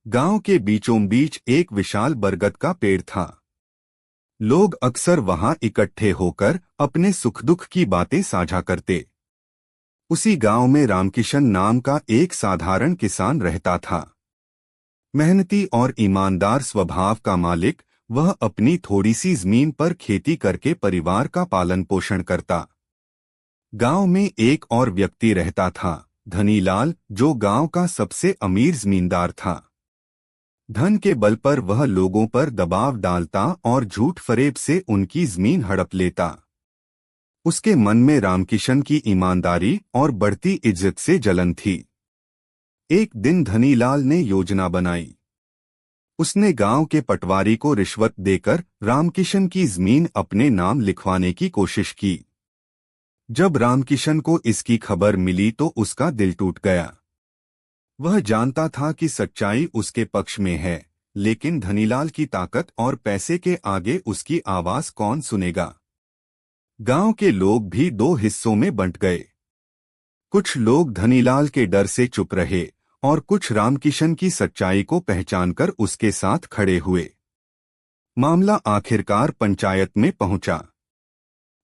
गांव के बीचों बीच एक विशाल बरगद का पेड़ था। लोग अक्सर वहां इकट्ठे होकर अपने सुख दुख की बातें साझा करते। उसी गांव में रामकिशन नाम का एक साधारण किसान रहता था। मेहनती और ईमानदार स्वभाव का मालिक, वह अपनी थोड़ी सी जमीन पर खेती करके परिवार का पालन पोषण करता। गांव में एक और व्यक्ति रहता था, धनीलाल, जो गांव का सबसे अमीर जमींदार था। धन के बल पर वह लोगों पर दबाव डालता और झूठ फरेब से उनकी जमीन हड़प लेता। उसके मन में रामकिशन की ईमानदारी और बढ़ती इज्जत से जलन थी। एक दिन धनीलाल ने योजना बनाई। उसने गांव के पटवारी को रिश्वत देकर रामकिशन की जमीन अपने नाम लिखवाने की कोशिश की। जब रामकिशन को इसकी खबर मिली तो उसका दिल टूट गया। वह जानता था कि सच्चाई उसके पक्ष में है, लेकिन धनीलाल की ताकत और पैसे के आगे उसकी आवाज कौन सुनेगा। गांव के लोग भी दो हिस्सों में बंट गए। कुछ लोग धनीलाल के डर से चुप रहे और कुछ रामकिशन की सच्चाई को पहचानकर उसके साथ खड़े हुए। मामला आखिरकार पंचायत में पहुंचा।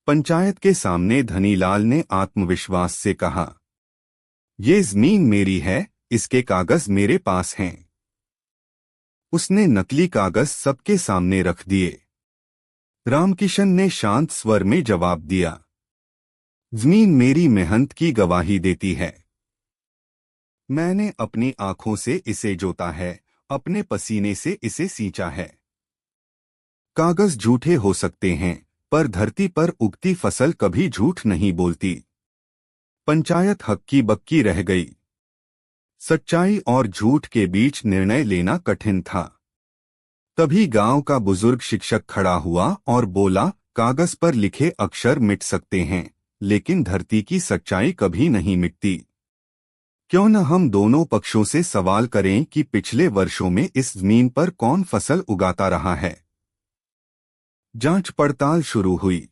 पंचायत के सामने धनीलाल ने आत्मविश्वास से कहा, "ये जमीन मेरी है, इसके कागज मेरे पास हैं।" उसने नकली कागज सबके सामने रख दिए। रामकिशन ने शांत स्वर में जवाब दिया, "जमीन मेरी मेहनत की गवाही देती है। मैंने अपनी आंखों से इसे जोता है, अपने पसीने से इसे सींचा है। कागज झूठे हो सकते हैं, पर धरती पर उगती फसल कभी झूठ नहीं बोलती।" पंचायत हक्की बक्की रह गई। सच्चाई और झूठ के बीच निर्णय लेना कठिन था। तभी गांव का बुजुर्ग शिक्षक खड़ा हुआ और बोला, "कागज पर लिखे अक्षर मिट सकते हैं, लेकिन धरती की सच्चाई कभी नहीं मिटती। क्यों न हम दोनों पक्षों से सवाल करें कि पिछले वर्षों में इस जमीन पर कौन फसल उगाता रहा है।" जांच पड़ताल शुरू हुई।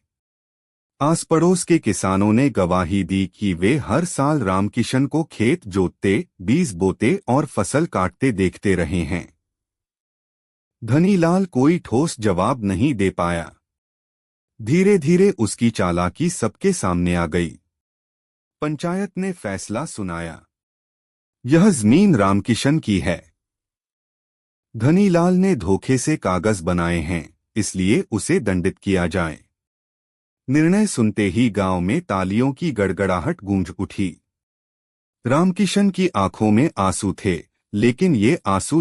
आस पड़ोस के किसानों ने गवाही दी कि वे हर साल रामकिशन को खेत जोतते, बीज बोते और फसल काटते देखते रहे हैं। धनीलाल कोई ठोस जवाब नहीं दे पाया। धीरे धीरे उसकी चालाकी सबके सामने आ गई। पंचायत ने फैसला सुनाया, "यह जमीन रामकिशन की है। धनीलाल ने धोखे से कागज बनाए हैं, इसलिए उसे दंडित किया जाए।" निर्णय सुनते ही गांव में तालियों की गड़गड़ाहट गूंज उठी। रामकिशन की आंखों में आंसू थे, लेकिन ये आंसू